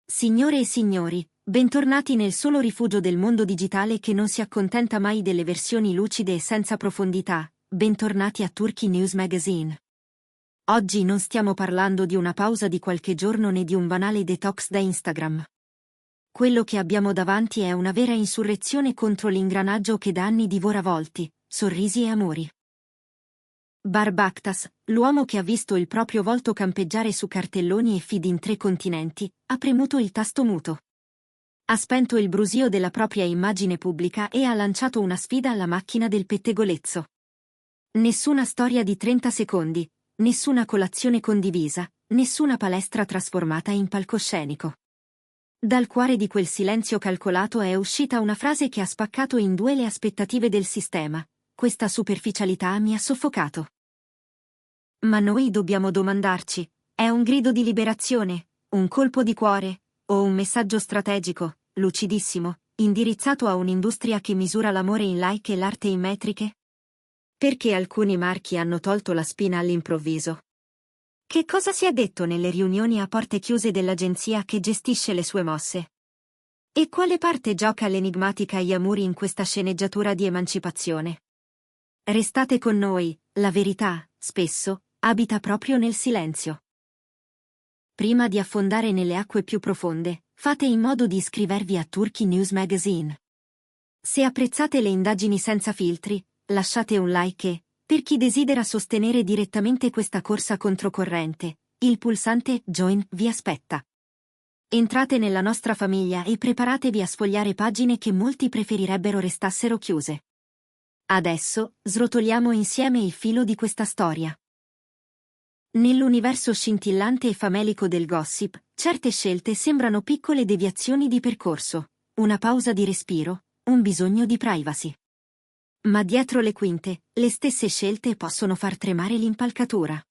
Signore e signori, bentornati nel solo rifugio del mondo digitale che non si accontenta mai delle versioni lucide e senza profondità. Bentornati a Turkey News Magazine. Oggi non stiamo parlando di una pausa di qualche giorno né di un banale detox da Instagram. Quello che abbiamo davanti è una vera insurrezione contro l'ingranaggio che da anni divora volti, sorrisi e amori. Bar Bakhtas, l'uomo che ha visto il proprio volto campeggiare su cartelloni e feed in 3 continenti, ha premuto il tasto muto. Ha spento il brusio della propria immagine pubblica e ha lanciato una sfida alla macchina del pettegolezzo. Nessuna storia di 30 secondi, nessuna colazione condivisa, nessuna palestra trasformata in palcoscenico. Dal cuore di quel silenzio calcolato è uscita una frase che ha spaccato in due le aspettative del sistema. Questa superficialità mi ha soffocato. Ma noi dobbiamo domandarci, è un grido di liberazione, un colpo di cuore, o un messaggio strategico, lucidissimo, indirizzato a un'industria che misura l'amore in like e l'arte in metriche? Perché alcuni marchi hanno tolto la spina all'improvviso? Che cosa si è detto nelle riunioni a porte chiuse dell'agenzia che gestisce le sue mosse? E quale parte gioca l'enigmatica Yamuri in questa sceneggiatura di emancipazione? Restate con noi, la verità, spesso, abita proprio nel silenzio. Prima di affondare nelle acque più profonde, fate in modo di iscrivervi a Turkey News Magazine. Se apprezzate le indagini senza filtri, lasciate un like e, per chi desidera sostenere direttamente questa corsa controcorrente, il pulsante Join vi aspetta. Entrate nella nostra famiglia e preparatevi a sfogliare pagine che molti preferirebbero restassero chiuse. Adesso, srotoliamo insieme il filo di questa storia. Nell'universo scintillante e famelico del gossip, certe scelte sembrano piccole deviazioni di percorso, una pausa di respiro, un bisogno di privacy. Ma dietro le quinte, le stesse scelte possono far tremare l'impalcatura.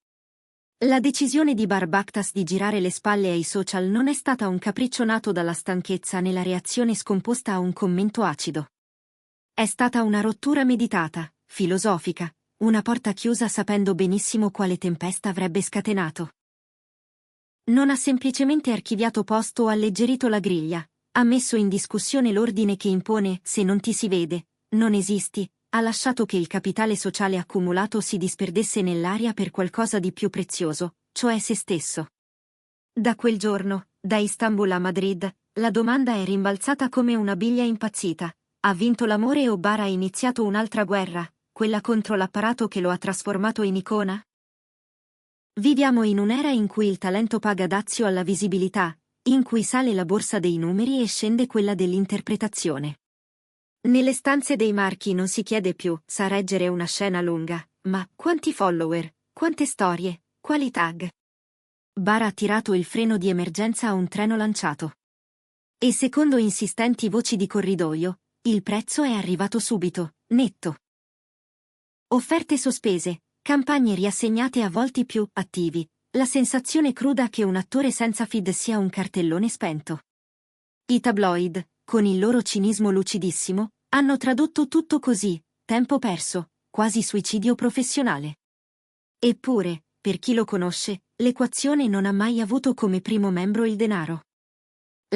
La decisione di Bar Bakhtas di girare le spalle ai social non è stata un capriccio nato dalla stanchezza né la reazione scomposta a un commento acido. È stata una rottura meditata, filosofica, una porta chiusa sapendo benissimo quale tempesta avrebbe scatenato. Non ha semplicemente archiviato post o alleggerito la griglia, ha messo in discussione l'ordine che impone se non ti si vede, non esisti, ha lasciato che il capitale sociale accumulato si disperdesse nell'aria per qualcosa di più prezioso, cioè se stesso. Da quel giorno, da Istanbul a Madrid, la domanda è rimbalzata come una biglia impazzita. Ha vinto l'amore o Bar ha iniziato un'altra guerra, quella contro l'apparato che lo ha trasformato in icona? Viviamo in un'era in cui il talento paga dazio alla visibilità, in cui sale la borsa dei numeri e scende quella dell'interpretazione. Nelle stanze dei marchi non si chiede più sa reggere una scena lunga, ma quanti follower, quante storie, quali tag. Bar ha tirato il freno di emergenza a un treno lanciato. E secondo insistenti voci di corridoio, il prezzo è arrivato subito, netto. Offerte sospese, campagne riassegnate a volti più attivi, la sensazione cruda che un attore senza feed sia un cartellone spento. I tabloid, con il loro cinismo lucidissimo, hanno tradotto tutto così, tempo perso, quasi suicidio professionale. Eppure, per chi lo conosce, l'equazione non ha mai avuto come primo membro il denaro.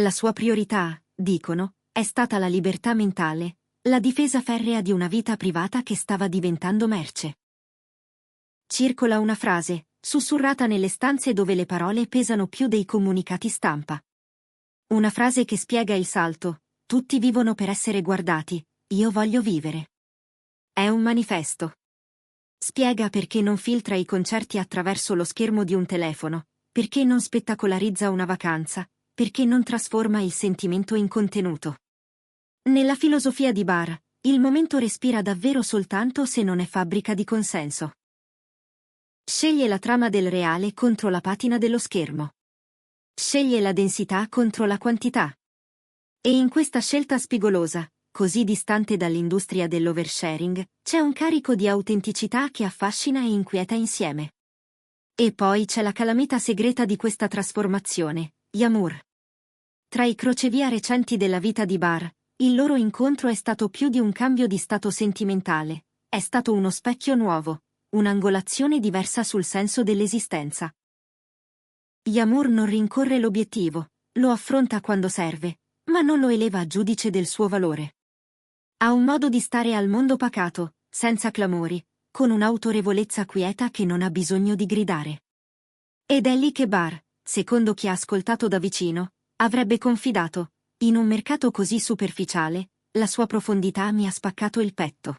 La sua priorità, dicono, è stata la libertà mentale, la difesa ferrea di una vita privata che stava diventando merce. Circola una frase, sussurrata nelle stanze dove le parole pesano più dei comunicati stampa. Una frase che spiega il salto: tutti vivono per essere guardati, io voglio vivere. È un manifesto. Spiega perché non filtra i concerti attraverso lo schermo di un telefono, perché non spettacolarizza una vacanza, perché non trasforma il sentimento in contenuto. Nella filosofia di Bar, il momento respira davvero soltanto se non è fabbrica di consenso. Sceglie la trama del reale contro la patina dello schermo. Sceglie la densità contro la quantità. E in questa scelta spigolosa, così distante dall'industria dell'oversharing, c'è un carico di autenticità che affascina e inquieta insieme. E poi c'è la calamita segreta di questa trasformazione, Yamur. Tra i crocevia recenti della vita di Bar, il loro incontro è stato più di un cambio di stato sentimentale, è stato uno specchio nuovo, un'angolazione diversa sul senso dell'esistenza. Yamur non rincorre l'obiettivo, lo affronta quando serve, ma non lo eleva a giudice del suo valore. Ha un modo di stare al mondo pacato, senza clamori, con un'autorevolezza quieta che non ha bisogno di gridare. Ed è lì che Barr, secondo chi ha ascoltato da vicino, avrebbe confidato: in un mercato così superficiale, la sua profondità mi ha spaccato il petto.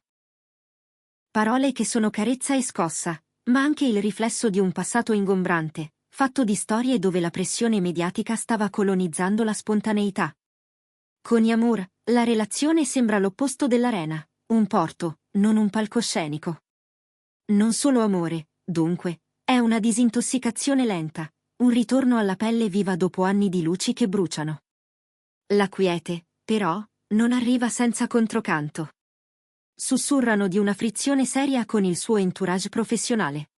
Parole che sono carezza e scossa, ma anche il riflesso di un passato ingombrante, fatto di storie dove la pressione mediatica stava colonizzando la spontaneità. Con Yamur, la relazione sembra l'opposto dell'arena, un porto, non un palcoscenico. Non solo amore, dunque, è una disintossicazione lenta, un ritorno alla pelle viva dopo anni di luci che bruciano. La quiete, però, non arriva senza controcanto. Sussurrano di una frizione seria con il suo entourage professionale.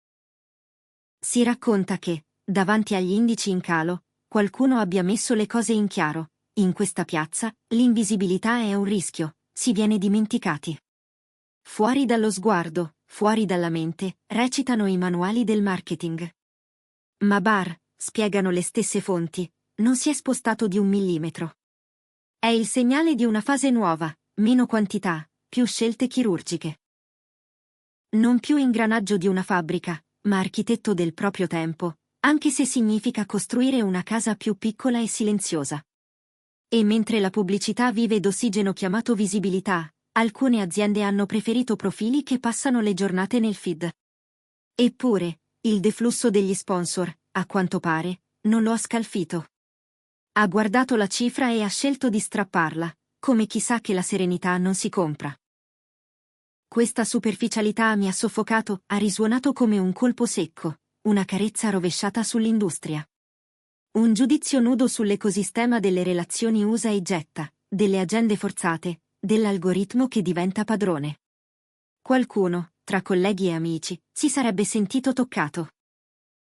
Si racconta che, davanti agli indici in calo, qualcuno abbia messo le cose in chiaro: in questa piazza, l'invisibilità è un rischio, si viene dimenticati. Fuori dallo sguardo, fuori dalla mente, recitano i manuali del marketing. Ma Barr, spiegano le stesse fonti, non si è spostato di 1 millimetro. È il segnale di una fase nuova, meno quantità, più scelte chirurgiche. Non più ingranaggio di una fabbrica, ma architetto del proprio tempo, anche se significa costruire una casa più piccola e silenziosa. E mentre la pubblicità vive d'ossigeno chiamato visibilità, alcune aziende hanno preferito profili che passano le giornate nel feed. Eppure, il deflusso degli sponsor, a quanto pare, non lo ha scalfito. Ha guardato la cifra e ha scelto di strapparla, come chi sa che la serenità non si compra. Questa superficialità mi ha soffocato, ha risuonato come un colpo secco, una carezza rovesciata sull'industria. Un giudizio nudo sull'ecosistema delle relazioni usa e getta, delle agende forzate, dell'algoritmo che diventa padrone. Qualcuno, tra colleghi e amici, si sarebbe sentito toccato.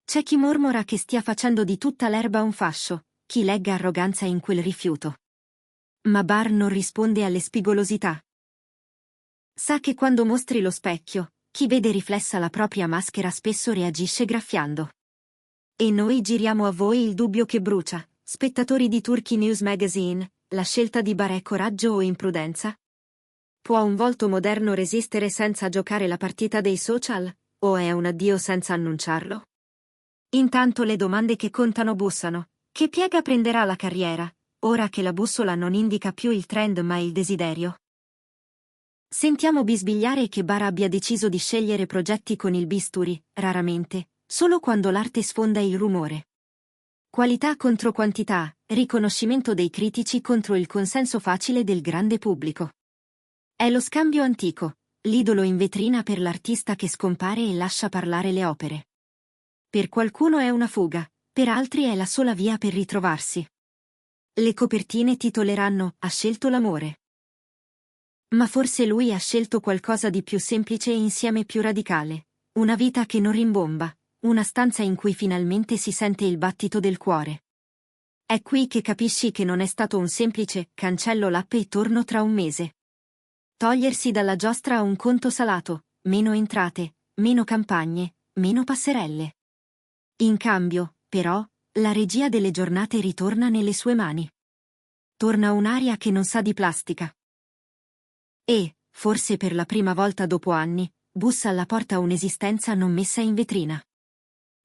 C'è chi mormora che stia facendo di tutta l'erba un fascio, chi legga arroganza in quel rifiuto. Ma Barr non risponde alle spigolosità. Sa che quando mostri lo specchio, chi vede riflessa la propria maschera spesso reagisce graffiando. E noi giriamo a voi il dubbio che brucia, spettatori di Turkey News Magazine: la scelta di Barr è coraggio o imprudenza? Può un volto moderno resistere senza giocare la partita dei social, o è un addio senza annunciarlo? Intanto le domande che contano bussano: che piega prenderà la carriera, ora che la bussola non indica più il trend ma il desiderio? Sentiamo bisbigliare che Barr abbia deciso di scegliere progetti con il bisturi, raramente, solo quando l'arte sfonda il rumore. Qualità contro quantità, riconoscimento dei critici contro il consenso facile del grande pubblico. È lo scambio antico, l'idolo in vetrina per l'artista che scompare e lascia parlare le opere. Per qualcuno è una fuga, per altri è la sola via per ritrovarsi. Le copertine titoleranno: ha scelto l'amore. Ma forse lui ha scelto qualcosa di più semplice e insieme più radicale: una vita che non rimbomba, una stanza in cui finalmente si sente il battito del cuore. È qui che capisci che non è stato un semplice cancello l'app e torno tra un mese. Togliersi dalla giostra un conto salato, meno entrate, meno campagne, meno passerelle. In cambio, però, la regia delle giornate ritorna nelle sue mani. Torna un'aria che non sa di plastica. E, forse per la prima volta dopo anni, bussa alla porta un'esistenza non messa in vetrina.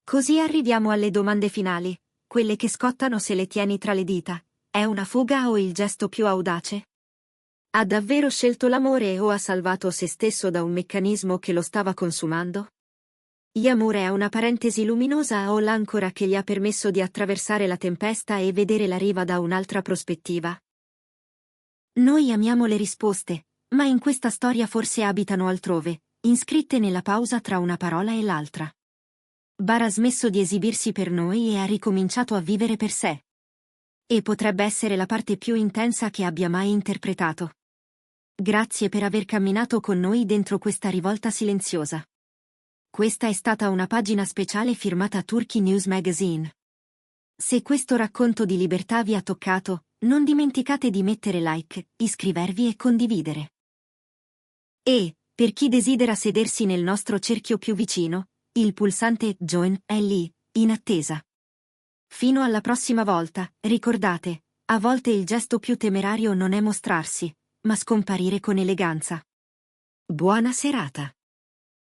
Così arriviamo alle domande finali, quelle che scottano se le tieni tra le dita: è una fuga o il gesto più audace? Ha davvero scelto l'amore o ha salvato se stesso da un meccanismo che lo stava consumando? Yamur è una parentesi luminosa o l'ancora che gli ha permesso di attraversare la tempesta e vedere la riva da un'altra prospettiva? Noi amiamo le risposte, ma in questa storia forse abitano altrove, inscritte nella pausa tra una parola e l'altra. Barr ha smesso di esibirsi per noi e ha ricominciato a vivere per sé. E potrebbe essere la parte più intensa che abbia mai interpretato. Grazie per aver camminato con noi dentro questa rivolta silenziosa. Questa è stata una pagina speciale firmata Turkey News Magazine. Se questo racconto di libertà vi ha toccato, non dimenticate di mettere like, iscrivervi e condividere. E, per chi desidera sedersi nel nostro cerchio più vicino, il pulsante Join è lì, in attesa. Fino alla prossima volta, ricordate, a volte il gesto più temerario non è mostrarsi, ma scomparire con eleganza. Buona serata.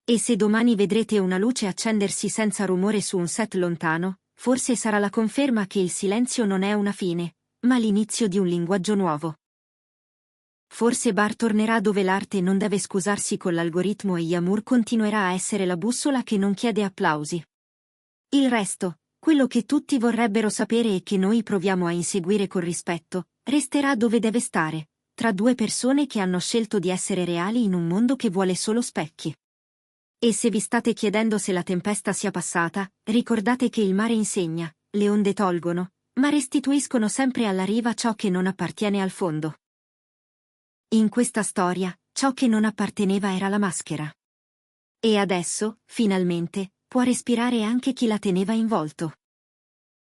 E se domani vedrete una luce accendersi senza rumore su un set lontano, forse sarà la conferma che il silenzio non è una fine, ma l'inizio di un linguaggio nuovo. Forse Bar tornerà dove l'arte non deve scusarsi con l'algoritmo e Yamur continuerà a essere la bussola che non chiede applausi. Il resto, quello che tutti vorrebbero sapere e che noi proviamo a inseguire con rispetto, resterà dove deve stare, tra due persone che hanno scelto di essere reali in un mondo che vuole solo specchi. E se vi state chiedendo se la tempesta sia passata, ricordate che il mare insegna, le onde tolgono, ma restituiscono sempre alla riva ciò che non appartiene al fondo. In questa storia, ciò che non apparteneva era la maschera. E adesso, finalmente, può respirare anche chi la teneva in volto.